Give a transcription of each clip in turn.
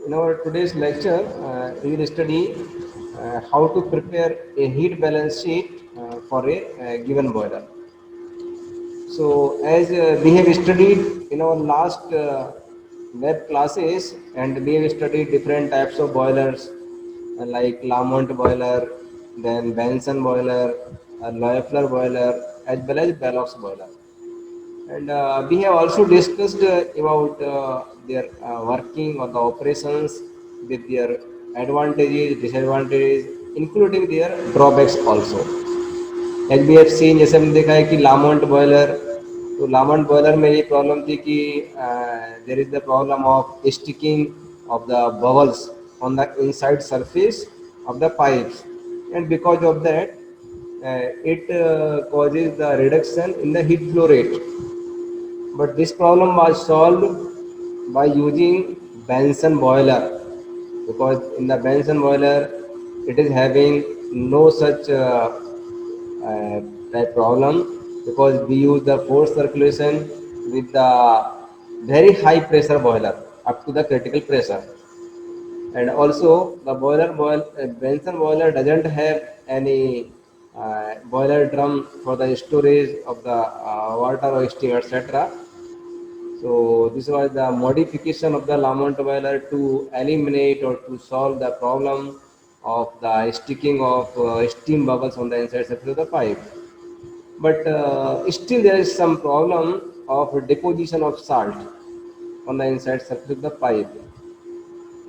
In our today's lecture, we will study how to prepare a heat balance sheet for a given boiler. So, as we have studied in our last web classes, and we have studied different types of boilers like Lamont boiler, then Benson boiler, Loeffler boiler, as well as Bellows boiler. And we have also discussed about their working or the operations with their advantages, disadvantages, including their drawbacks also. H B F C जैसे हमने देखा है कि लामोंट boiler, तो लामोंट boiler में ये problem थी कि there is the problem of sticking of the bubbles on the inside surface of the pipes, and because of that it causes the reduction in the heat flow rate. But this problem was solved by using Benson boiler, because in the Benson boiler it is having no such uh, type problem, because we use the forced circulation with the very high pressure boiler up to the critical pressure. And also the Benson boiler doesn't have any boiler drum for the storage of the water or steam, etc. So this was the modification of the Lamont boiler to eliminate or to solve the problem of the sticking of steam bubbles on the inside surface of the pipe. But still there is some problem of deposition of salt on the inside surface of the pipe,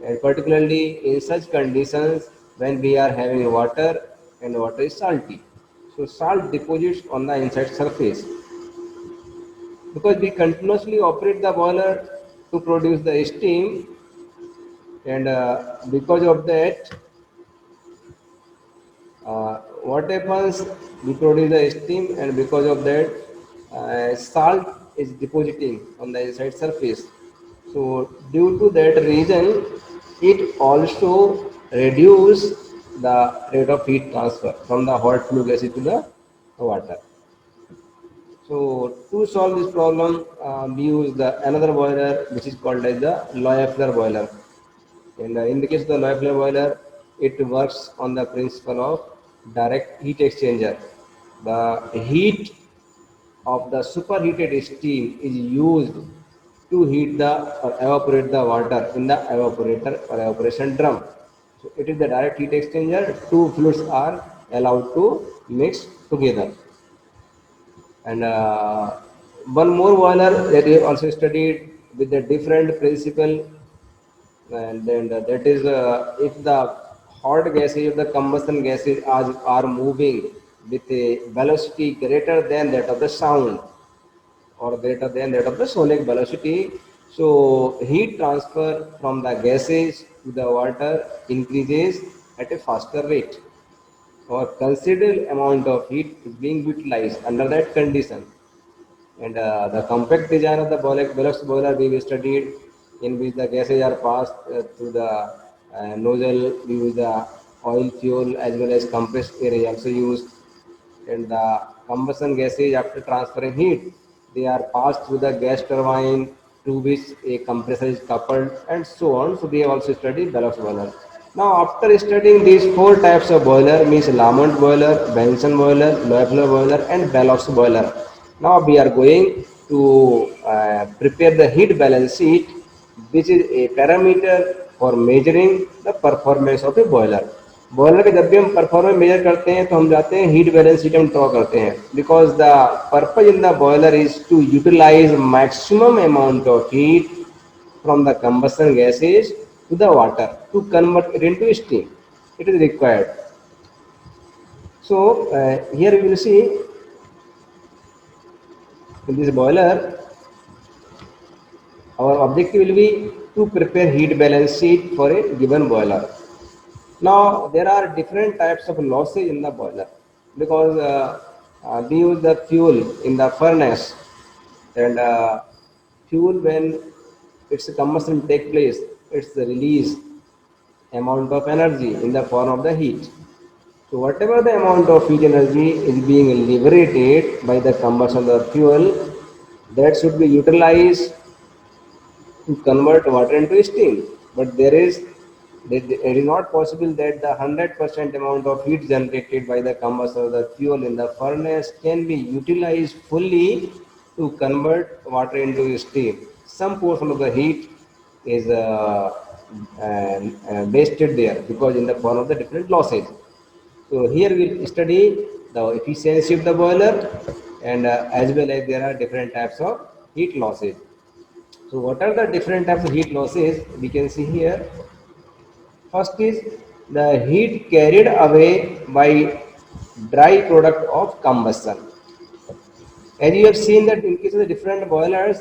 and particularly in such conditions when we are having water and water is salty. So salt deposits on the inside surface, because we continuously operate the boiler to produce the steam, and because of that what happens, we produce the steam, and because of that salt is depositing on the inside surface. So due to that reason, it also reduce the rate of heat transfer from the hot flue gases to the water. So to solve this problem, we use the another boiler which is called as the Loeffler boiler. And in the case of the Loeffler boiler, it works on the principle of direct heat exchanger. The heat of the superheated steam is used to heat the or evaporate the water in the evaporator or evaporation drum. So it is the direct heat exchanger. Two fluids are allowed to mix together. And one more boiler that we have also studied with a different principle, and then that is if the hot gases of the combustion gases are moving with a velocity greater than that of the sound or greater than that of the sonic velocity, so heat transfer from the gases to the water increases at a faster rate, or considerable amount of heat is being utilized under that condition. And the compact design of the Bellows boiler we studied, in which the gases are passed through the nozzle. We use the oil fuel as well as compressed air is also used, and the combustion gases, after transferring heat, they are passed through the gas turbine to which a compressor is coupled, and so on. So they have also studied Bellows boiler. Now after studying these four types of boiler, means Lamont boiler, Benson boiler, Loeffler boiler and Bellows boiler, now we are going to prepare the heat balance sheet, which is a parameter for measuring the performance of a boiler. Boiler के जब भी हम performance major करते हैं तो हम जाते हैं हीट बैलेंस शीट हम ड्रॉ करते हैं, because the purpose in the boiler is to utilise maximum amount of heat from the combustion gases to the water to convert it into steam. It is required. So here we will see in this boiler, our objective will be to prepare heat balance sheet for a given boiler. Now there are different types of losses in the boiler, because we use the fuel in the furnace, and fuel, when its combustion take place, it's the release amount of energy in the form of the heat. So whatever the amount of heat energy is being liberated by the combustion of the fuel, that should be utilized to convert water into steam. but it is not possible that the 100% amount of heat generated by the combustion of the fuel in the furnace can be utilized fully to convert water into steam. Some portion of the heat is wasted there because in the form of the different losses. So here we'll study the efficiency of the boiler, and as well as there are different types of heat losses. So what are the different types of heat losses? We can see here. First is the heat carried away by dry product of combustion. As you have seen that in case of the different boilers,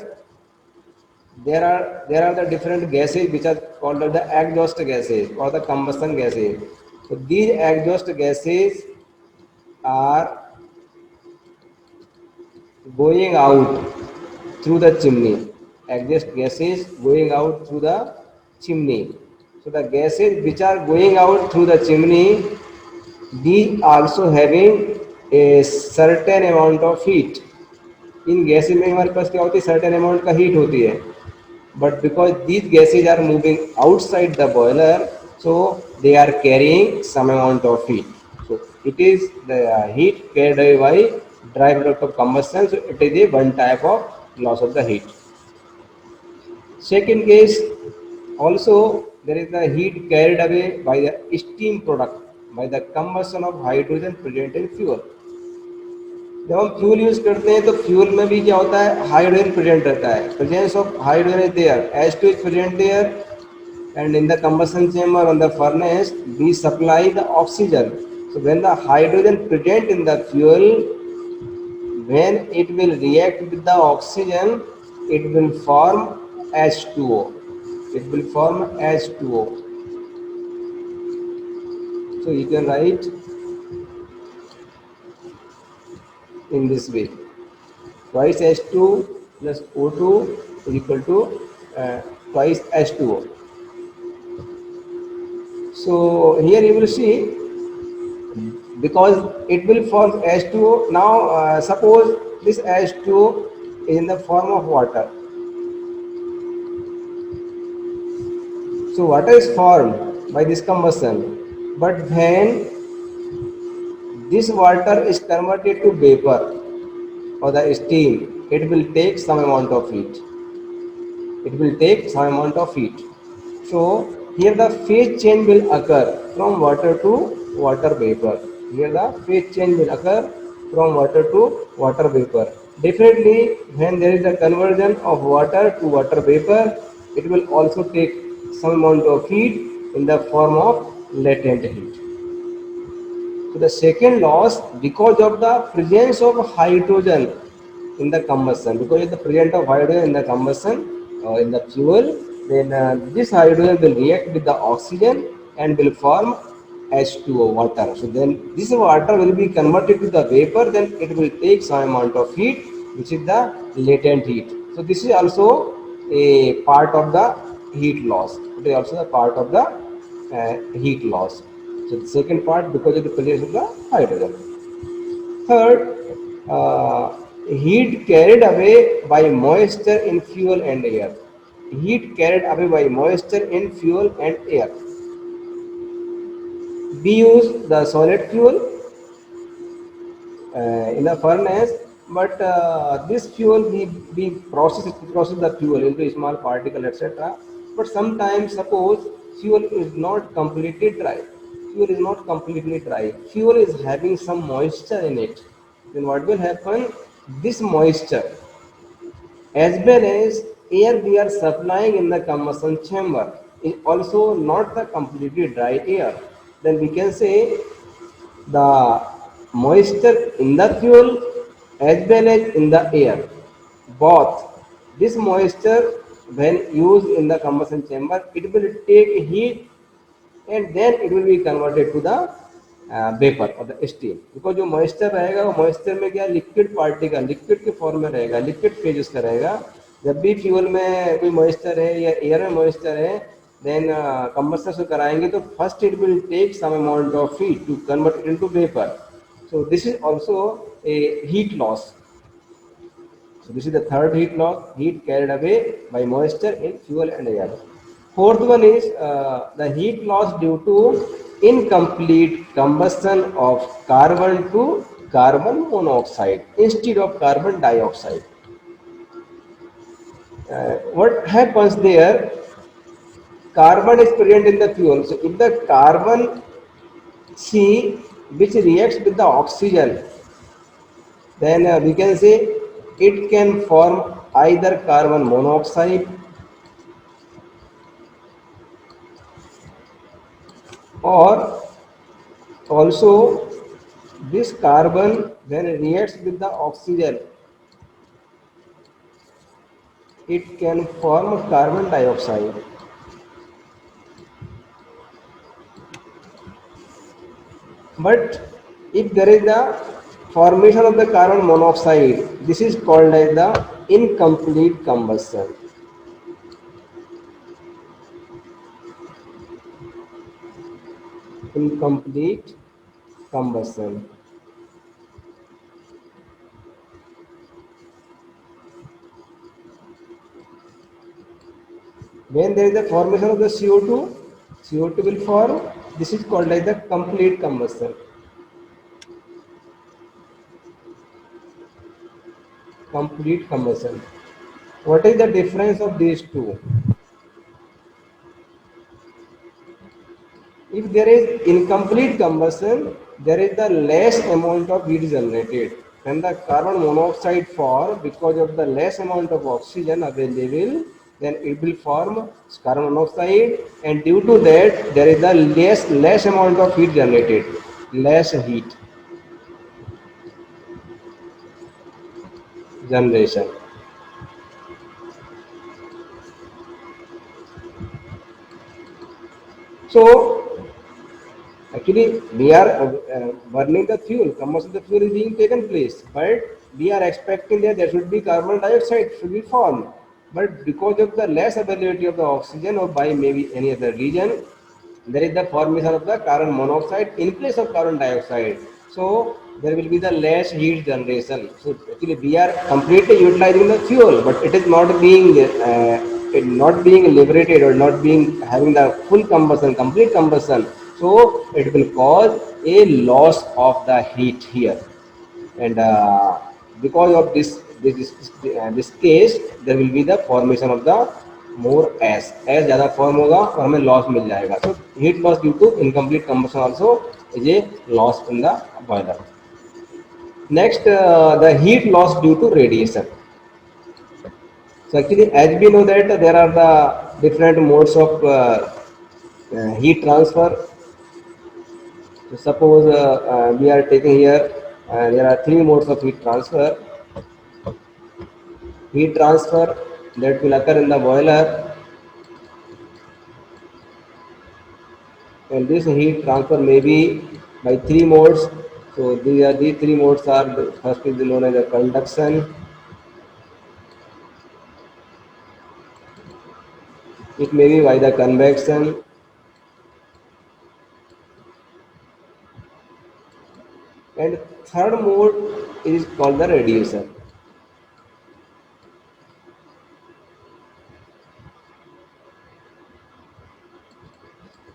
there are the different gases which are called the exhaust gases or the combustion gases. So these exhaust gases are going out through the chimney. Exhaust gases going out through the chimney. So the gases which are going out through the chimney, these also having a certain amount of heat. In gases में हमारे पास क्या होती है, certain amount का heat होती है, but because these gases are moving outside the boiler, so they are carrying some amount of heat. So it is the heat carried away by dry product of combustion. So it is a one type of loss of the heat. Second case, also there is the heat carried away by the steam product by the combustion of hydrogen present in fuel. जब हम fuel use करते हैं तो fuel में भी क्या होता है, हाइड्रोजन प्रेजेंट रहता है. Presence of hydrogen is there, H2 is present there, and in the combustion chamber on the furnace we supply the oxygen. So when the hydrogen present in the fuel, when it will react with the oxygen, it will form H2O. It will form H2O. So you can write in this way: twice H2 plus O2 is equal to twice H2O. So here you will see, because it will form H2O. Now suppose this H2O is in the form of water. So water is formed by this combustion, but when this water is converted to vapor or the steam, it will take some amount of heat. It will take some amount of heat. So here the phase change will occur from water to water vapor. Here the phase change will occur from water to water vapor. Definitely, when there is a conversion of water to water vapor, it will also take some amount of heat in the form of latent heat. So the second loss, because of the presence of hydrogen in the combustion, because of the presence of hydrogen in the combustion in the fuel, then this hydrogen will react with the oxygen and will form H2O, water. So then this water will be converted to the vapor, then it will take some amount of heat, which is the latent heat. So this is also a part of the heat loss. It is also a part of the heat loss. So the second part, because of the presence of the hydrogen. Third, heat carried away by moisture in fuel and air. Heat carried away by moisture in fuel and air. We use the solid fuel in the furnace, but this fuel we process the fuel into small particle, etc. But sometimes suppose fuel is not completely dry. Fuel is not completely dry. Fuel is having some moisture in it. Then what will happen? This moisture, as well as air we are supplying in the combustion chamber, is also not the completely dry air. Then we can say the moisture in the fuel as well as in the air, both this moisture when used in the combustion chamber, it will take heat and then it will be converted to the vapour और the steam. Because जो moisture रहेगा वो moisture में क्या, liquid particle liquid के form में रहेगा, liquid phase उसका रहेगा. जब भी फ्यूल में कोई मॉइस्चर है या एयर में मॉइस्चर है, देन कंबस्टर से कराएंगे तो first it will take some amount of heat to convert it into vapour. So this is also a heat loss. So this is the third heat loss, heat carried away by moisture in fuel and air. Fourth one is the heat loss due to incomplete combustion of carbon to carbon monoxide instead of carbon dioxide. What happens there? Carbon is present in the fuel. So if the carbon C which reacts with the oxygen, then we can say it can form either carbon monoxide or also this carbon when reacts with the oxygen, it can form carbon dioxide. But if there is the formation of the carbon monoxide, this is called as the incomplete combustion. Incomplete combustion. When there is the formation of the CO2, CO2 will form. This is called as the complete combustion. Complete combustion. What is the difference of these two? If there is incomplete combustion, there is the less amount of heat generated. When the carbon monoxide form because of the less amount of oxygen available, then it will form carbon monoxide, and due to that there is the less amount of heat generated, less heat generation. So actually, we are burning the fuel, combustion of the fuel is being taken place, but we are expecting that there should be carbon dioxide should be formed. But because of the less availability of the oxygen or by maybe any other reason, there is the formation of the carbon monoxide in place of carbon dioxide. So there will be the less heat generation. So actually we are completely utilizing the fuel, but it is not being liberated or not being having the full combustion, complete combustion. So it will cause a loss of the heat here, and because of this case there will be the formation of the more as ज़्यादा form होगा और हमें loss मिल जाएगा. So heat loss due to incomplete combustion also is a loss in the boiler. Next, the heat loss due to radiation. So actually, as we know that there are the different modes of heat transfer. So suppose we are taking here, there are three modes of heat transfer. Heat transfer that will occur in the boiler, and this heat transfer may be by three modes. So these three modes are, first is known as the conduction, it may be by the convection, and third mode is called the radiation.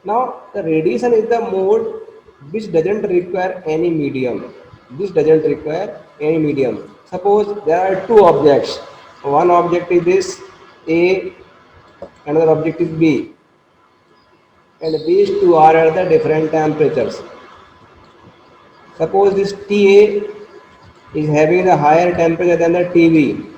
Now the radiation is the mode which doesn't require any medium. This doesn't require any medium. Suppose there are two objects. One object is this A, another object is B, and these two are at the different temperatures. Suppose this TA is having a higher temperature than the TB,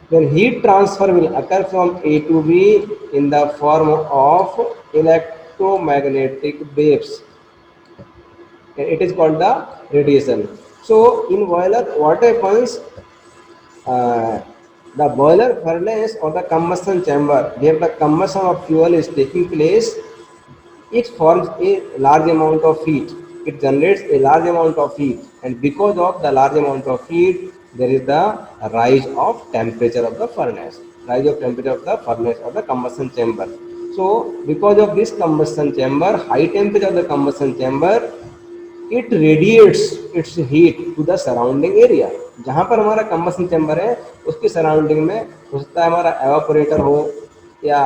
then heat transfer will occur from A to B in the form of electromagnetic waves. It is called the radiation. So in boiler, what happens? Uh, the boiler furnace or the combustion chamber, where the combustion of fuel is taking place, it forms a large amount of heat. It generates a large amount of heat, and because of the large amount of heat, there is the rise of temperature of the furnace, rise of temperature of the furnace or the combustion chamber. So, because of this combustion chamber, high temperature of the combustion chamber, it radiates its heat to the surrounding area. जहाँ पर हमारा combustion chamber है उसके surrounding में हो सकता है हमारा evaporator हो या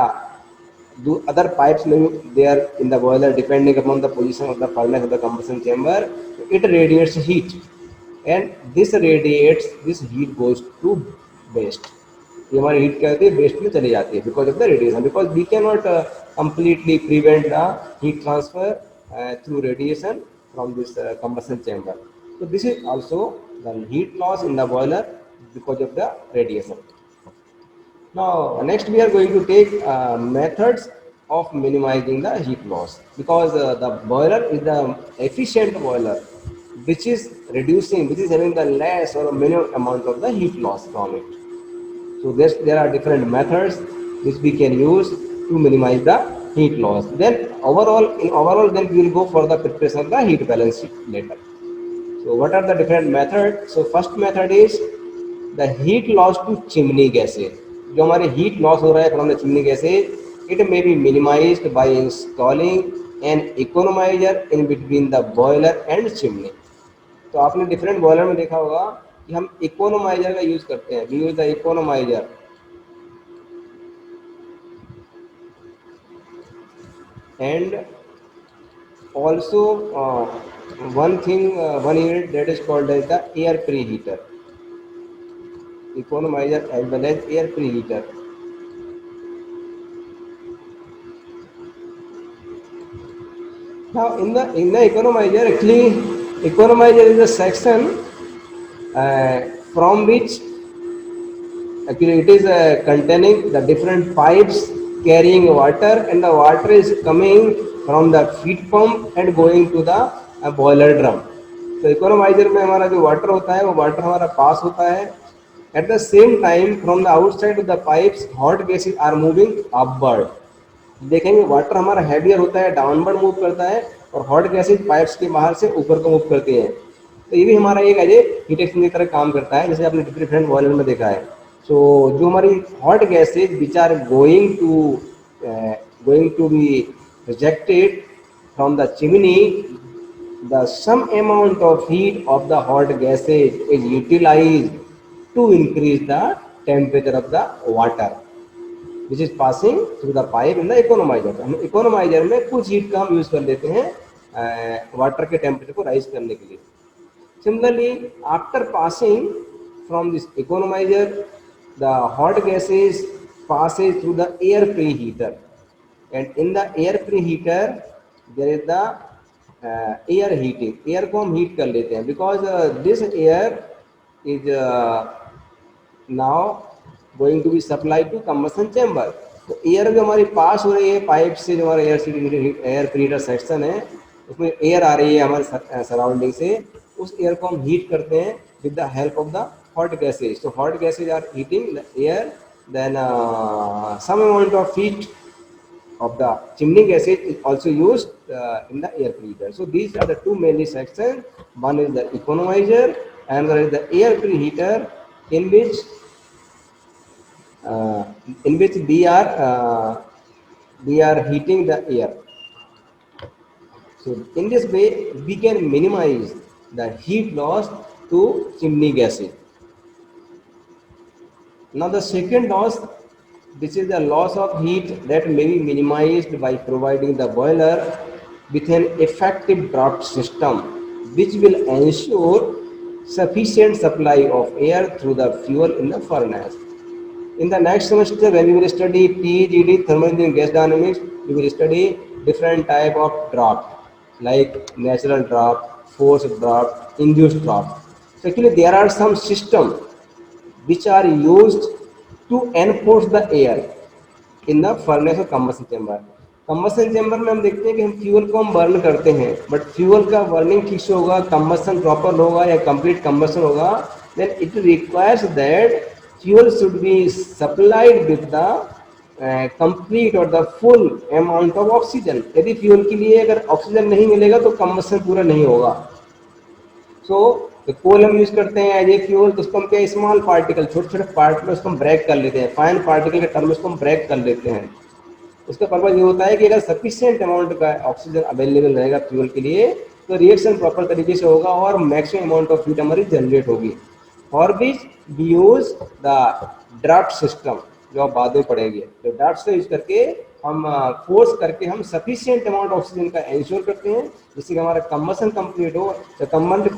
do other pipes may be there in the boiler depending upon the position of the furnace of the combustion chamber. It radiates heat, and this heat goes to waste. ये हमारी heat क्या होती है, waste में चली जाती है because of the radiation, because we can not completely prevent the heat transfer through radiation from this combustion chamber. So this is also the heat loss in the boiler because of the radiation. Now, next we are going to take methods of minimizing the heat loss, because the boiler is the efficient boiler which is which is having the less or minimum amount of the heat loss from it. So there are different methods which we can use to minimize the heat loss. Then overall, then we will go for the preparation of the heat balance sheet later. So what are the different methods? So first method is the heat loss to chimney gases. जो हमारे heat loss हो रहा है from the chimney gases, it may be minimized by installing an economizer in between the boiler and chimney. तो आपने different boiler में देखा होगा कि हम इकोनोमाइजर का यूज करते हैं, we use the economiser. And also one unit that is called as the air preheater, economizer as well as air preheater. Now in the economizer, actually economizer is a section from which actually it is containing the different pipes carrying water, and the water is coming from the feed pump and going to the boiler drum. तो economiser में हमारा जो water होता है वो water हमारा पास होता है. At the same time from the outside of the pipes hot gases are moving upward. देखेंगे वाटर हमारा हैवियर होता है, डाउनवर्ड मूव करता है, और हॉट गैसेज पाइप्स के बाहर से ऊपर को मूव करती हैं. तो ये भी हमारा एक एज ए हीट एक्सचेंजर की तरह काम करता है, जैसे आपने डिफरेंट बॉयलर में देखा है. So जो हमारी hot gases which are going to be rejected from the chimney, the some amount of heat of the hot gases is utilized to increase the temperature of the water which is passing through the pipe in the economizer. हम economizer में कुछ heat का हम use कर लेते हैं water के temperature को राइज करने के लिए. Similarly, after passing from this economizer, the hot gases passes through the air preheater, and in the air preheater there is the air heating. Air को हम heat कर लेते हैं because this air is now going to be supplied to combustion chamber. तो air जो हमारी पास हो रही है पाइप से, जो हमारा एयर प्रीहीटर सेक्शन है उसमें एयर आ रही है हमारे सराउंडिंग से, उस एयर को हम हीट करते हैं with the help of the hot gases. So hot gases are heating the air, then some amount of heat of the chimney gases is also used in the air preheater. So these are the two mainly sections. One is the economizer, and another is the air preheater, in which we are heating the air. So in this way we can minimize the heat loss to chimney gases. Now the second loss, this is the loss of heat that may be minimized by providing the boiler with an effective draft system which will ensure sufficient supply of air through the fuel in the furnace. In the next semester, when we will study TGD, thermal and gas dynamics, we will study different type of draft like natural draft, forced draft, induced draft. So actually there are some systems which are used to enforce the air in the furnace or combustion chamber. combustion chamber में हम देखते हैं कि हम fuel को हम burn करते हैं, बट फ्यूल का बर्निंग ठीक से होगा, combustion प्रॉपर होगा या कंप्लीट combustion होगा, then it requires that fuel should be supplied with the complete or the full amount of oxygen. यदि फ्यूल के लिए अगर ऑक्सीजन नहीं मिलेगा तो combustion पूरा नहीं होगा. सो तो कोल हम यूज करते हैं एज ए फ्यूल, तो उसको हम क्या स्मॉल पार्टिकल, छोटे छोटे पार्टिकल उसको हम ब्रेक कर लेते हैं, फाइन पार्टिकल के टर्म उसको हम ब्रेक कर लेते हैं. उसका पर्पज ये होता है कि अगर सफिशिएंट अमाउंट का ऑक्सीजन अवेलेबल रहेगा फ्यूल के लिए तो रिएक्शन प्रॉपर तरीके से होगा और मैक्सिमम अमाउंट ऑफ हीट हमारी जनरेट होगी. और भी we use the draught system, जो आप बाद में पढ़ेंगे, तो ड्राफ्ट से यूज करके हम फोर्स करके हम सफिशिएंट अमाउंट ऑक्सीजन का इंश्योर करते हैं, जिससे कि हमारा कंबसन कंप्लीट हो। जब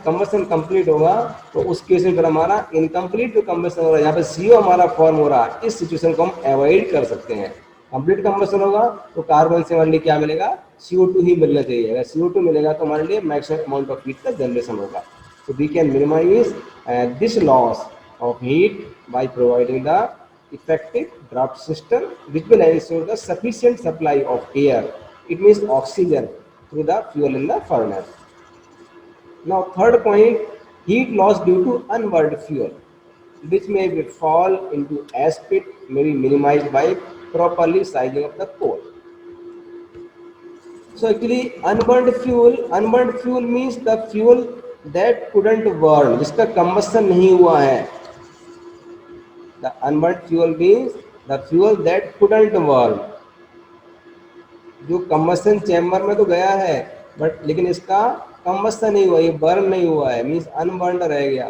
कंबसन कंप्लीट होगा तो उस केस में फिर हमारा इनकम्प्लीट जो कंबसन हो रहा है, यहाँ पे CO हमारा फॉर्म हो रहा है, इस सिचुएशन को हम अवॉइड कर सकते हैं। कंप्लीट कंबसन होगा तो कार्बन से हमारे लिए क्या मिलेगा, CO2 ही मिलना चाहिए। अगर CO2 मिलेगा तो हमारे लिए मैक्सिमम अमाउंट ऑफ हीट का जनरेशन होगा। So we can minimize this loss of heat by providing the effective draft system, which will ensure the sufficient supply of air. It means oxygen through the fuel in the furnace. Now, third point, heat loss due to unburned fuel, which may fall into ash pit, may be minimized by properly sizing of the coal. So actually, unburned fuel means the fuel that couldn't burn, जिसका combustion नहीं हुआ है। The unburned fuel means the fuel that couldn't burn, जो combustion chamber में तो गया है, but लेकिन इसका combustion नहीं हुआ, ये burn नहीं हुआ है, मीन्स unburned रह गया।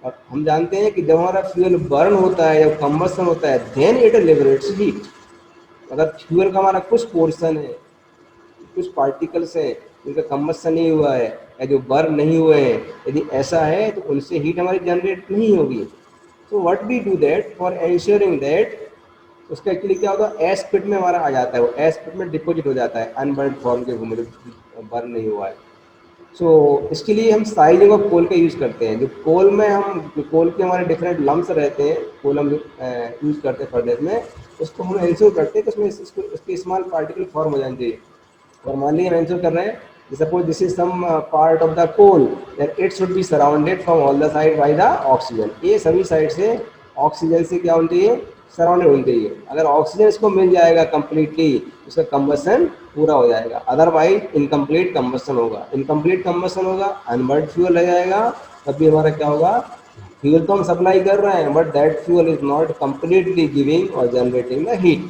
और हम जानते हैं कि जब हमारा फ्यूल बर्न होता है, जब combustion होता है, then it liberates heat। अगर फ्यूल का हमारा कुछ पोर्शन है, कुछ पार्टिकल्स हैं जिनका कंबस्शन नहीं हुआ है या जो बर्न नहीं हुए हैं, यदि ऐसा है तो उनसे हीट हमारी जनरेट नहीं होगी। So what we do that for ensuring that, उसका एक्चुअली क्या होता है, एस पिट में हमारा आ जाता है, वो एस पिट में डिपोजिट हो जाता है अनबर्न फॉर्म के घूमे, बर्न नहीं हुआ है। सो इसके लिए हम साइजिंग ऑफ कोल का यूज़ करते हैं। जो कोल में हम, जो कोल के हमारे डिफरेंट लम्स रहते हैं, कोल हम यूज़ करते हैं फर्नेस में, उसको हम इंश्योर करते हैं कि उसमें इसके स्मॉल पार्टिकल फॉर्म हो जाने चाहिए। और मान लीजिए मेंशन कर रहे हैं, suppose this is some part of the coal, that it should be surrounded from all the side by the oxygen. ये सभी साइड से ऑक्सीजन से क्या होनी चाहिए, सराउंडेड होनी चाहिए। अगर ऑक्सीजन इसको मिल जाएगा कंप्लीटली, उसका कंबसन पूरा हो जाएगा, अदरवाइज इनकम्प्लीट कंबसन होगा। इनकम्प्लीट कंबसन होगा, अनबर्न्ड फ्यूल रह जाएगा, तब भी हमारा क्या होगा, फ्यूल तो हम सप्लाई कर रहे हैं but that fuel is not completely giving और generating the heat.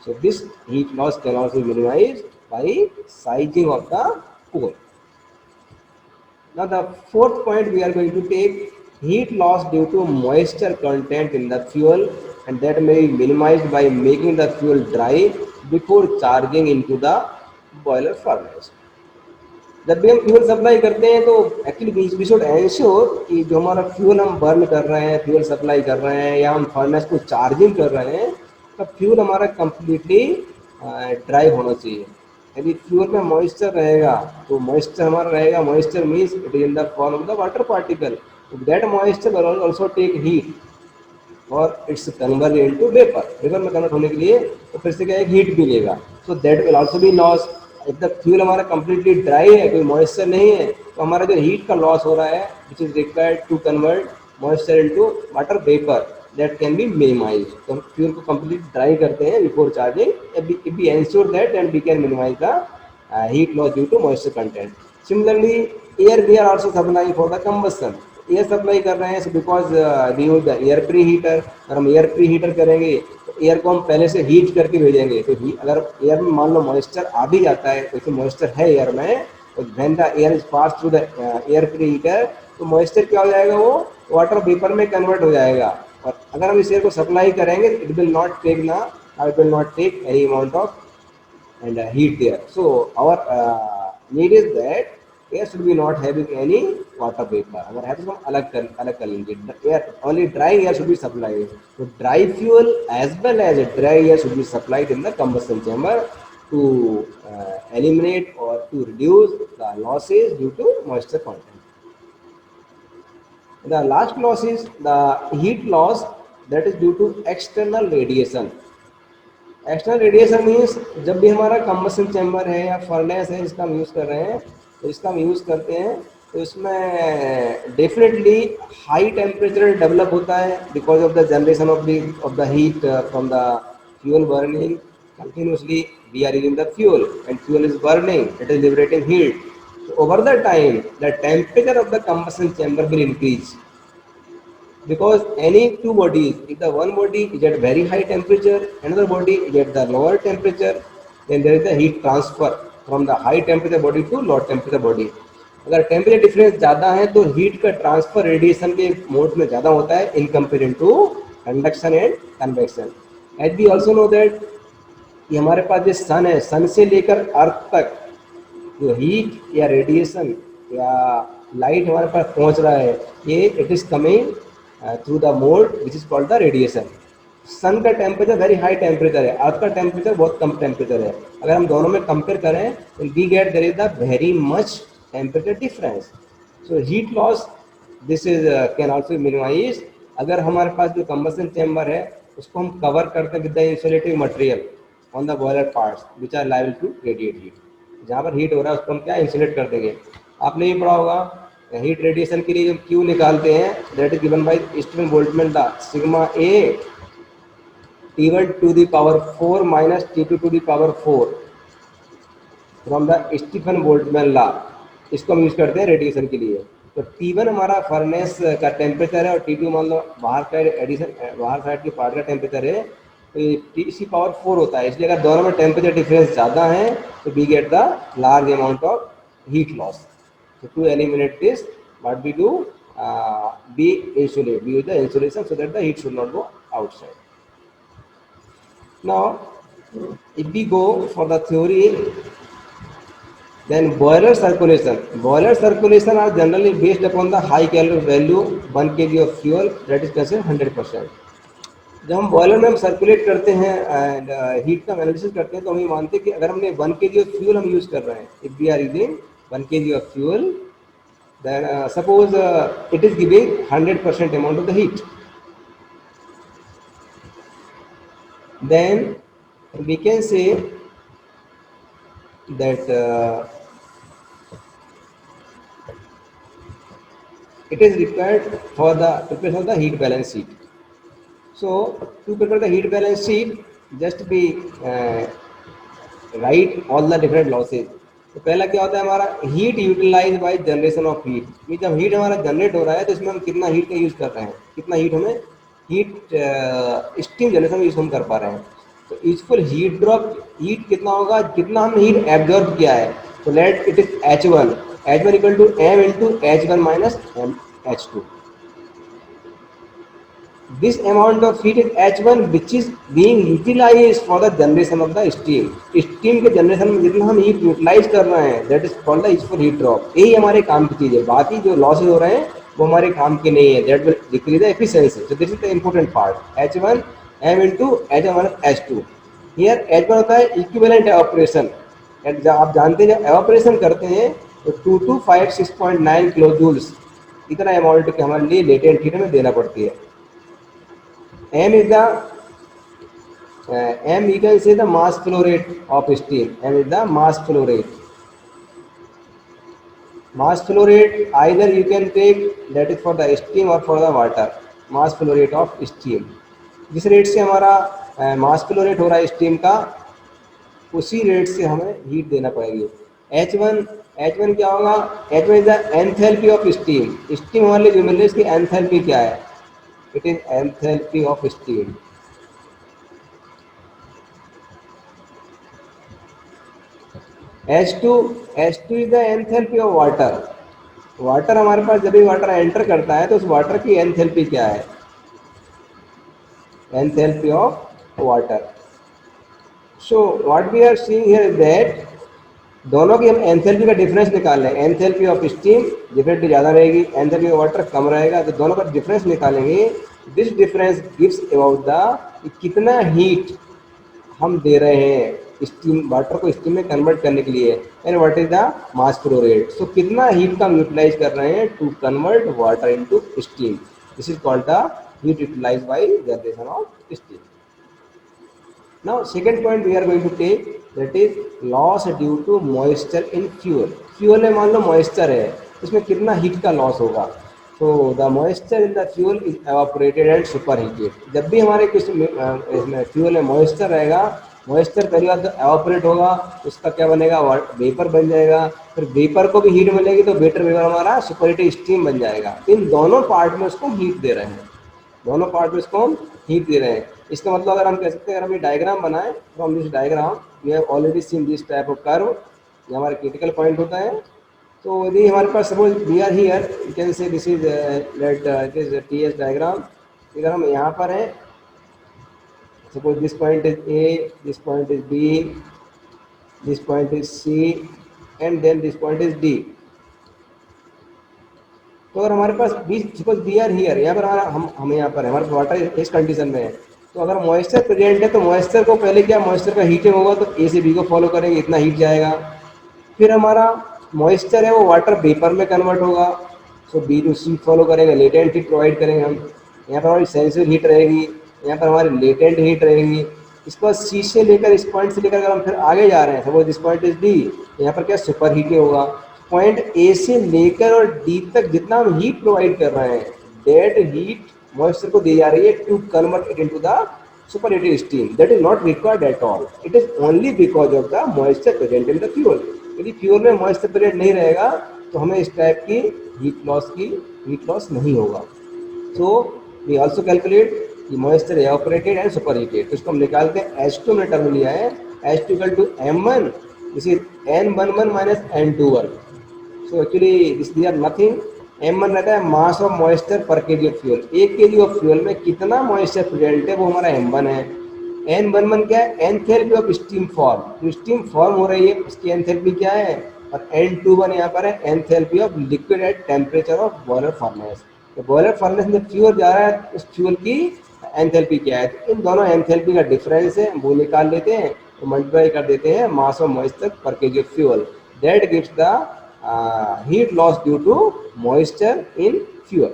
So this heat loss can also be minimized by sizing of the coal. Now the fourth point we are going to take, heat loss due to moisture content in the fuel, and that may be minimized by making the fuel dry before charging into the boiler furnace. जब भी हम fuel supply करते हैं तो actually we should ensure कि जो हमारा fuel हम बर्न कर रहे हैं, फ्यूल सप्लाई कर रहे हैं या हम फर्नेस को चार्जिंग कर रहे हैं, तो फ्यूल हमारा कम्प्लीटली ड्राई होना चाहिए। यदि फ्यूल में मॉइस्चर रहेगा तो मॉइस्चर हमारा रहेगा, moisture means it is in the form of the water particle, that moisture will also take heat और it's convert into vapour. Vapour में कन्वर्ट होने के लिए तो फिर से क्या है, हीट भी लेगा, so that will also be loss. If the fuel हमारा कंप्लीटली ड्राई है, कोई मॉइस्चर नहीं है, तो हमारा जो हीट का लॉस हो रहा है which is required to convert moisture into water vapour, that can be minimise. तो हम फ्यूल को कंप्लीट ड्राई करते हैं before charging, if we ensure that and we can minimise the heat loss due to moisture content. Similarly, air we are also supplying for the combustion. Air supply कर रहे हैं because we use the air pre heater. अगर हम air pre heater करेंगे तो air को हम पहले से हीट करके भेजेंगे, तो अगर एयर में मान लो मॉइस्चर आ भी जाता है, तो मॉइस्चर है एयर में, तो when the air is pass through the air pre heater, तो मॉइस्चर क्या हो जाएगा, वो वाटर वेपर में कन्वर्ट हो जाएगा। और अगर हम इस एयर को सप्लाई करेंगे, इट विल नॉट टेक ना, it will not take any amount of and heat there. So our need is that air should be not having any water vapor. अगर है तो हम अलग कर लेंगे। Air, only dry air should be supplied. So dry fuel as well as dry air should be supplied in the combustion chamber to eliminate or to reduce the losses due to moisture content. The last loss is the heat loss that is due to external radiation. External radiation means जब भी हमारा combustion chamber है या furnace है जिसका हम use कर रहे हैं, तो इसका हम यूज़ करते हैं, तो इसमें डेफिनेटली हाई टेम्परेचर डेवलप होता है because of the generation of the heat from the fuel burning continuously. We are using the fuel and fuel is burning, it is liberating heat. So over the time, the temperature of the combustion chamber will increase because any two bodies, if the one body is at very high temperature, another body is at the lower temperature, then there is a heat transfer from the high temperature body to low temperature body. अगर temperature difference ज़्यादा है तो heat का transfer radiation के mode में ज़्यादा होता है in comparison to conduction and convection. As we also know that ये हमारे पास जो सन है, सन से लेकर अर्थ तक जो हीट या रेडिएशन या लाइट हमारे पास पहुंच रहा है, ये it is coming through the mode which is called the radiation. Sun का टेम्परेचर वेरी हाई टेम्परेचर है, अर्थ का टेम्परेचर बहुत कम टेम्परेचर है। अगर हम दोनों में कंपेयर करें तो we get there is the very much temperature difference. So heat loss this is can also minimise. अगर हमारे पास जो कंबसन चैम्बर है उसको हम कवर करते हैं with the insulative material on the boiler parts which are liable to radiate heat, जहाँ पर हीट हो रहा है उसको हम क्या इंसुलेट कर देंगे। आपने ये पढ़ा होगा हीट रेडिएशन के लिए जो क्यू निकालते हैं, that is given by Stefan Boltzmann law, sigma A T1 to the power 4 minus T2 to the power 4 from the Stefan Boltzmann law. इसको हम यूज करते हैं रेडिएशन के लिए। तो T1 हमारा फर्नेस का टेम्परेचर है और T2 मान लो बाहर साइड एडिशन, बाहर साइड की पार्ट का टेम्परेचर है, तो ये T सी पावर 4 होता है। इसलिए अगर दोनों में टेम्परेचर डिफरेंस ज़्यादा है तो we get the large amount of heat loss. So to eliminate this, what we do, we insulate. We use the insulation so that the heat should not go outside. Now, if we go for the theory, then boiler circulation. Boiler circulation are generally based upon the high calorie value 1 kg of fuel that is considered 100%. जब हम boiler में हम circulate करते हैं and heat का analysis करते हैं तो हम ये मानते हैं कि अगर हमने 1 kg ऑफ फ्यूल हम यूज़ कर रहे हैं, if we are using 1 kg of fuel, then suppose it is giving 100% amount of the heat, then we can say that it is required for the preparation of the heat balance sheet. So to prepare the heat balance sheet, just be write all the different losses. तो पहला क्या होता है हमारा heat utilise by generation of heat, कि जब heat हमारा generate हो रहा है तो इसमें हम कितना हीट का यूज कर रहे हैं, कितना हीट हमें हीट स्टीम जनरेशन में यूज हम कर पा रहे हैं। तो यूजफुल हीट ड्रॉप हीट कितना होगा, कितना हमने हीट एब्जॉर्ब किया है। तो let it is H1, H1 equal to M into H1 minus M H2। This amount of heat is H1 which is being utilized for the generation of the steam. Steam के generation में जितना हम heat utilise कर रहे हैं that is called the useful heat drop. यही हमारे काम की चीज़ है, बाकी जो लॉसेज हो रहे हैं वो हमारे काम के नहीं है, that will decrease the efficiency. So this is the important part, H1 M into H1 minus H2। Here H1 होता है इक्विवेलेंट एवापोरेशन। आप जानते हैं जब एवापोरेशन करते हैं तो 2256.9 किलो जूल्स इतना अमाउंट के हमारे लिए लेटेंट हीट में देना पड़ती है। M is the M you can say the mass flow rate of steam. M is the mass flow rate. Mass flow rate either you can take that is for the steam or for the water. Mass flow rate of steam. जिस rate से हमारा मास flow rate हो रहा है steam का, उसी rate से हमें हीट देना पड़ेगी। H1 क्या होगा, H1 is the enthalpy of steam. Steam हमारे लिए जो मिल रही है इसकी एंथैल्पी क्या है, it is enthalpy of steam. H2 is the enthalpy of water. Water हमारे पास जब भी वाटर एंटर करता है तो उस वाटर की एंथैल्पी क्या है, enthalpy of water. So what we are seeing here is that दोनों की हम एंथैल्पी का डिफरेंस निकाल लें। एंथैल्पी ऑफ स्टीम डिफरेंटली ज़्यादा रहेगी, एंथैल्पी ऑफ वाटर कम रहेगा, तो दोनों का डिफरेंस निकालेंगे। This difference gives about the कितना हीट हम दे रहे हैं स्टीम वाटर को स्टीम में कन्वर्ट करने के लिए, and what is the mass flow rate. So कितना हीट का हम यूटिलाइज कर रहे हैं to convert water into steam, this is called the heat utilise by generation of steam. Now second point we are going to take, that is loss due to moisture in fuel. Fuel में मान low moisture है, इसमें कितना heat का loss होगा। तो the moisture in the fuel is evaporated and super heated. जब भी हमारे किस इसमें फ्यूल में मॉइस्चर रहेगा, मॉइस्चर पहली बार तो एवापोरेट होगा, उसका क्या बनेगा, वेपर बन जाएगा। फिर वेपर को भी हीट मिलेगी तो वेपर हमारा सुपर हीटेड स्टीम बन जाएगा। इन दोनों पार्ट में उसको हीट दे रहे हैं, दोनों पार्ट में इसको हम हीट दे रहे हैं। इसका मतलब अगर हम कह सकते हैं, अगर हम ये डायग्राम बनाएं from this diagram we have already seen this type of curve, ये हमारा क्रिटिकल पॉइंट होता है। तो यदि हमारे पास suppose we are here, you can say this is let it is T S diagram. अगर हम यहाँ पर हैं, Suppose this point is A, this point is B, this point is C, and then this point is D. तो अगर हमारे पास B, suppose B are here, यहाँ पर हमारा हम यहाँ पर है, हमारे वाटर इस कंडीशन में है, तो अगर मॉइस्चर प्रेजेंट है तो मॉइस्चर को पहले क्या, मॉइस्चर का हीटिंग होगा तो ए से बी को फॉलो करेंगे, इतना हीट जाएगा। फिर हमारा मॉइस्चर है वो वाटर वेपर में कन्वर्ट होगा, सो बी टू सी फॉलो करेंगे, लेटेंट हीट प्रोवाइड करेंगे हम। यहाँ पर हमारी सेंसिटिव हीट रहेगी, यहाँ पर हमारी लेटेंट हीट रहेगी। इसके बाद सी से लेकर, इस पॉइंट से लेकर अगर हम फिर आगे जा रहे हैं, suppose this point is D, यहाँ पर क्या सुपर हीटिंग होगा। पॉइंट ए से लेकर और डी तक जितना हम हीट प्रोवाइड कर रहे हैं, दैट हीट मॉइस्चर को दी जा रही है to convert it into the superheated steam. That is not required at all. It is only because of the moisture present in the fuel. यदि फ्यूल में मॉइस्चर प्रेजेंट नहीं रहेगा तो हमें इस टाइप की हीट लॉस नहीं होगा। सो वी ऑल्सो कैलकुलेट कि moisture evaporated and super heated, तो इसको हम निकालते हैं। H2 हमने टर्म लिया है, H2 equal to M1, this is N11 minus N21। So actually this the are nothing. M1 रहता है mass of moisture per KG of fuel, 1 KG of fuel में कितना मॉइस्चर प्रेजेंट है वो हमारा M1 है। N11 क्या है, एंथैल्पी ऑफ स्टीम फॉर्म, जो स्टीम फॉर्म हो रही है उसकी एंथैल्पी क्या है, और N21 यहाँ पर है enthalpy of liquid at temperature of boiler furnace. तो बॉयलर फर्नेस में फ्यूल जा रहा है, उस फ्यूल की एंथैल्पी क्या है, तो इन दोनों एंथैल्पी का डिफरेंस है, वो निकाल लेते हैं, तो मल्टीप्लाई कर देते हैं मास of moisture per KG of fuel, that gives the heat loss due to moisture in fuel.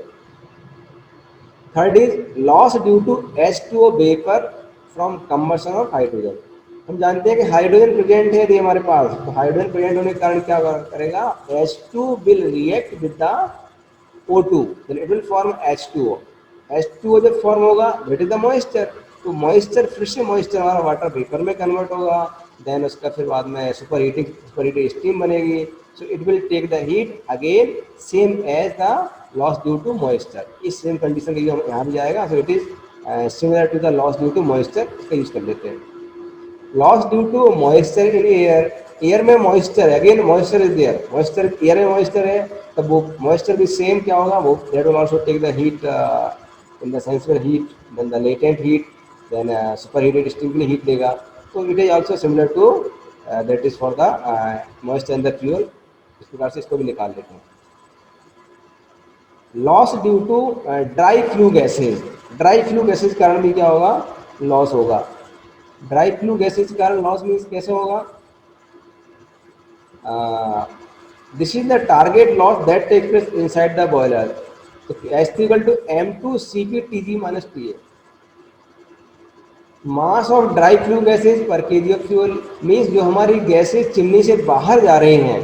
Third is loss due to H2O vapor from combustion of hydrogen. हम जानते हैं कि हाइड्रोजन प्रेजेंट है यदि हमारे पास, तो हाइड्रोजन प्रेजेंट होने के कारण क्या करेगा, H2 will react with the O2, then it will form H2O. H2O जब फॉर्म होगा that is the moisture, तो मॉइस्चर फिर से मॉइस्चर हमारा वाटर वेपर में कन्वर्ट होगा, देन उसका फिर बाद में सुपर हीटेड स्टीम बनेगी। So it will take the heat again same as the loss due to moisture, इस सेम कंडीशन के लिए हम यहाँ भी जाएगा। So it is similar to the loss due to moisture, इसका यूज कर लेते हैं। Loss due to moisture in air, air में मॉइस्चर है, again moisture is there, moisture air में मॉइस्चर है, तब वो मॉइस्चर भी सेम क्या होगा, वो that will also take the heat in the sensible heat, then the latent heat, then super heated steam के लिए हीट देगा। तो it is also similar to that is for the moisture in the fuel, इस प्रकार से इसको भी निकाल लेते हैं। Loss due to dry flue gases, dry flue gases कारण भी क्या होगा, लॉस होगा। ड्राई फ्लू गैसेज के कारण लॉस मीन्स कैसे होगा, this is the target loss that take place inside the boiler. तो H3 equal to M2 CP TG minus TA। Mass of dry flue gases per KG of fuel means जो हमारी gases chimney से बाहर जा रही हैं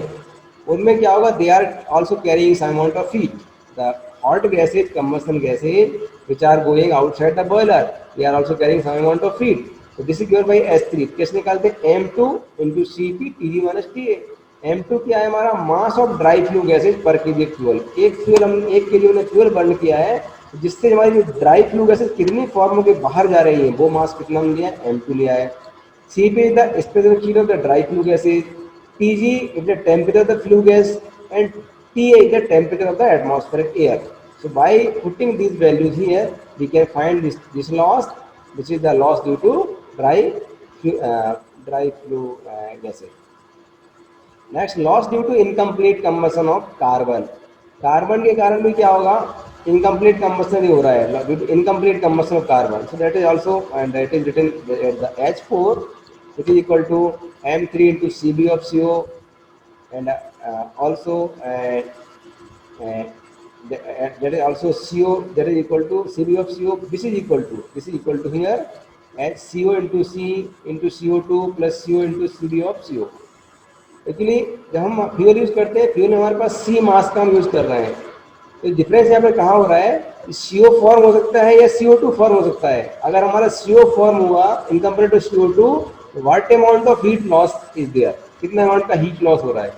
उनमें क्या होगा, they are also carrying some amount of heat. The hot gases, combustion gases which are going outside the boiler, they are also carrying some amount of heat. So this is given by H3, कैसे निकालते हैं, M2 into CP TG minus TA। M2 क्या है हमारा, मास of dry flue gases per KG fuel, एक fuel हम 1 KG ने fuel burn किया है, जिससे हमारी ड्राई फ्लू गैसेज कितनी फॉर्म के बाहर जा रही है वो मास कितना हम लिया है, M2 लिया है। CP is the specific heat of the dry flue gases, TG is the temperature of the flue gas, and TA is the temperature of the atmospheric air. So by putting these values here, we can find this loss, which is the loss due to dry flue gases. Next, loss due to incomplete combustion of carbon, carbon के कारण भी क्या होगा, incomplete combustion ही हो रहा है, due to incomplete combustion of carbon. So that is also and that is written at the H4 which is equal to M3 into Cb of CO, and also that is also CO, that is equal to Cb of CO, this is equal to here and CO into C into CO2 plus CO into Cb of CO। Actually जब हम fuel use करते हैं, fuel में हमारे पास सी मास का हम use कर रहे हैं, तो डिफरेंस यहाँ पे कहाँ हो रहा है, CO फॉर्म हो सकता है या CO2 फॉर्म हो सकता है। अगर हमारा CO फॉर्म हुआ in compare to CO2, what amount of heat loss is there, कितना अमाउंट का हीट लॉस हो रहा है,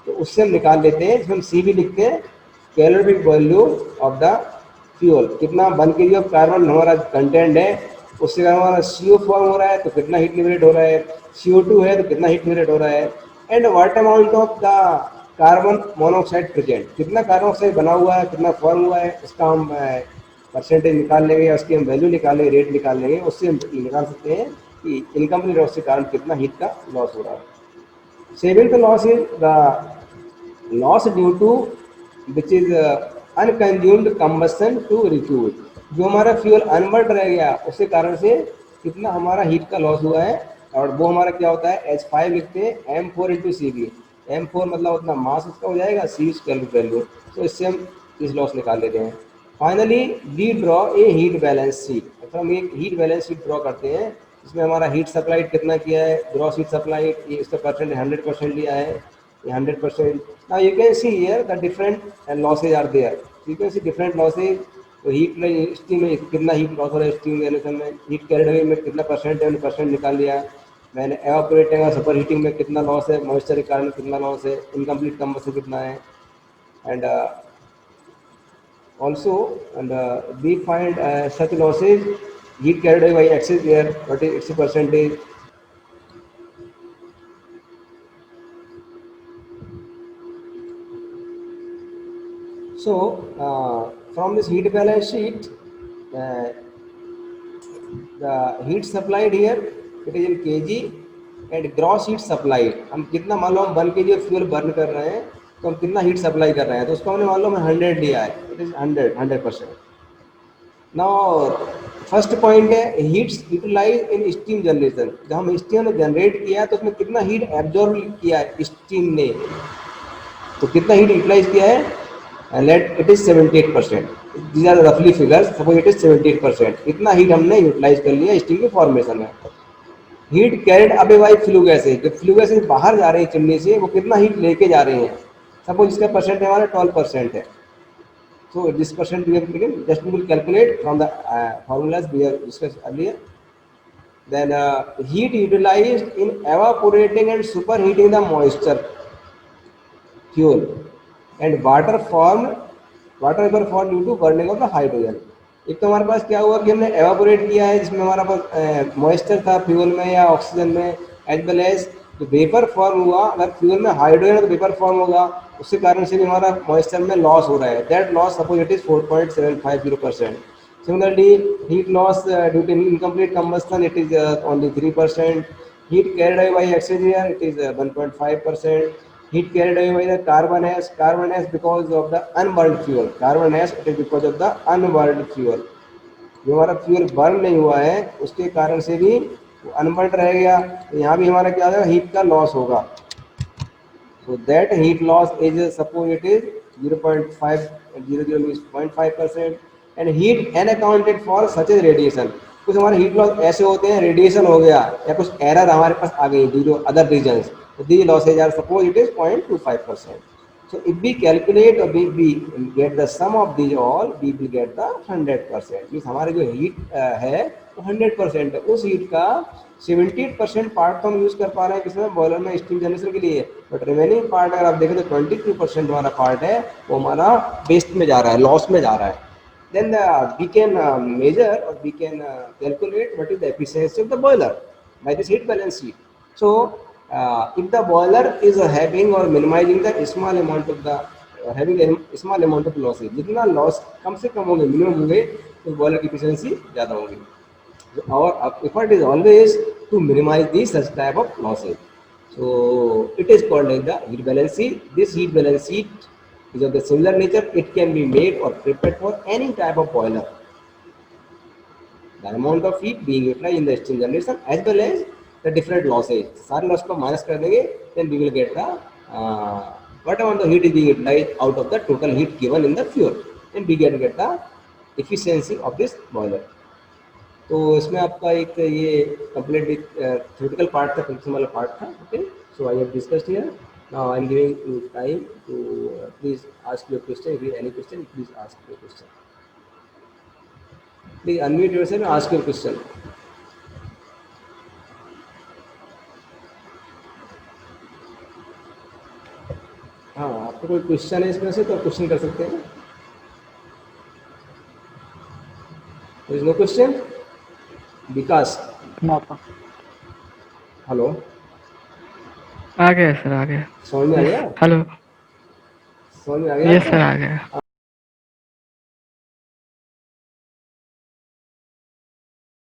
तो उससे हम निकाल लेते हैं। जिसमें हम सी भी लिखते हैं, calorific value of the fuel, कितना 1 kg ऑफ कार्बन हमारा कंटेंट है, उससे अगर हमारा CO फॉर्म हो रहा है तो कितना हीट लिबरेट हो रहा है, CO2 है तो कितना हीट लिबरेट हो रहा है, and what amount of the carbon monoxide present, कितना कार्बन ऑक्साइड बना हुआ है, कितना फॉर्म हुआ है, इसका हम परसेंटेज निकाल लेंगे या उसकी हम वैल्यू निकाल लेंगे, रेट निकाल लेंगे, उससे हम निकाल सकते हैं कि इनकम्प्लीट लॉस के कारण कितना हीट का लॉस हो रहा है। Seventh loss is the loss due to which is unconsumed combustion to refuel. जो हमारा फ्यूल अनबर्न रह गया उसके कारण से कितना हमारा हीट का लॉस हुआ है, और वो हमारा क्या होता है, H5 लिखते हैं M4 × Cv। M4 मतलब उतना मास उसका हो जाएगा, C कैलकुलेट वैल्यू, तो इससे हम इस लॉस निकाल लेते हैं। Finally we draw a heat balance sheet, मतलब हम एक हीट बैलेंस शीट ड्रॉ करते हैं, इसमें हमारा हीट सप्लाइड कितना किया है, ग्रॉस हीट सप्लाइड, ये इसका परसेंट 100% लिया है, ये 100%। Now you can see here the different losses are there, you can see different losses. तो हीट में स्टीम में कितना हीट लॉस हो रहा है, स्टीम जनरेशन में हीट कैरिड अवे में कितना परसेंट है, 1% निकाल लिया। मैंने एवापोरेटिंग और सुपर हीटिंग में कितना लॉस है, मॉइस्चर के कारण कितना लॉस है, इनकम्प्लीट कंबशन कितना है, and also and we find such losses heat carried away by excess air, what is its percentage. So from this heat balance sheet, uh, the heat supplied here it is in kg, and gross heat supplied हम कितना, मान लो हम 1 kg fuel burn कर रहे हैं तो हम कितना हीट सप्लाई कर रहे हैं, तो उसको हमने मान लो हमें 100 दिया है, it is 100%। Now first point है heats utilize in steam generation, जब हम स्टीम ने जनरेट किया तो उसमें कितना हीट एब्जॉर्ब किया है स्टीम ने, तो कितना हीट यूटिलाइज किया है, let it is 78%। These are रफली फिगर्स, सपोज इट इज 78%, इतना हीट हमने यूटिलाइज कर लिया स्टीम के फॉर्मेशन में। Heat carried away by flu gases, जो फ्लू गैसेज बाहर जा रही है चिमनी से, वो कितना हीट लेके जा रहे हैं, सपोज इसका परसेंट हमारा 12% है। So this percent we have taken, just we will calculate from the formulas we have discussed earlier. Then heat utilized in evaporating and superheating the moisture fuel, and water vapor formed due to burning of the hydrogen। एक तो हमारे पास क्या हुआ कि हमने evaporate किया है जिसमें हमारा पास मॉइस्चर था फ्यूल में या ऑक्सीजन में, एज वेल एज जो वेपर फॉर्म हुआ, अगर फ्यूल में हाइड्रोजन है तो वेपर फॉर्म होगा, उसके कारण से भी हमारा मॉइस्चर में लॉस हो रहा है, that loss suppose it is 4.750%। Similarly, heat loss due to incomplete combustion, it is only 3%. Heat carried away by excess air, it is 1.5%. Heat carried away by the carbon ash because of the unburned fuel, carbon ash it is because of the unburned fuel। जो हमारा fuel burn नहीं हुआ है उसके कारण से भी unburn रह गया, तो यहाँ भी हमारा क्या होगा, हीट का लॉस होगा। So that heat loss is suppose it is 0.5, 0.00 means 0.5%, and heat unaccounted for such as radiation। कुछ हमारे हीट लॉस ऐसे होते हैं, रेडिएशन हो गया या कुछ एरर हमारे पास आ गई ड्यू टू अदर रीजंस, तो the losses are suppose it is 0.25%। So if we calculate or we get the sum of these all, we will get the 100%। Means हमारे जो हीट है वो 100% है, उस हीट का 78% पार्ट तो हम यूज कर पा रहे हैं किसमें, बॉयलर में स्टीम जनरेशन के लिए, बट रिमेनिंग पार्ट अगर आप देखें तो 22% हमारा पार्ट है वो हमारा वेस्ट में जा रहा है, लॉस में जा रहा है। Then we can measure or we can calculate what is the efficiency of the boiler by this heat balance sheet। So if the boiler is having or minimizing the small amount of the having a small amount of losses, जितना loss कम से कम होंगे, minimum होंगे, तो boiler की efficiency ज़्यादा होगी। So our effort is always to minimize these such type of losses। So it is called like the heat balance sheet। This heat balance sheet is of the similar nature, it can be made or prepared for any type of boiler, the amount of heat being utilized in the steam generation as well as the different losses, सारे loss को minus कर देंगे, then we will get the what amount of heat is being utilized out of the total heat given in the fuel, and we get the efficiency of this boiler। तो इसमें आपका एक ये complete theoretical part था, function वाला part था। Okay, so I have discussed here, now I am giving you time to please ask your question, if you any question please ask your question, please unmute yourself, ask your question. हाँ, आपको कोई question है इसमें से तो question कर सकते हैं। There is no question. Vikas, no sir. Hello, आ गया सर, आ गया। समझ में आ यस, गया? हेलो। समझ में आ गया यस आपको? सर, आ गया।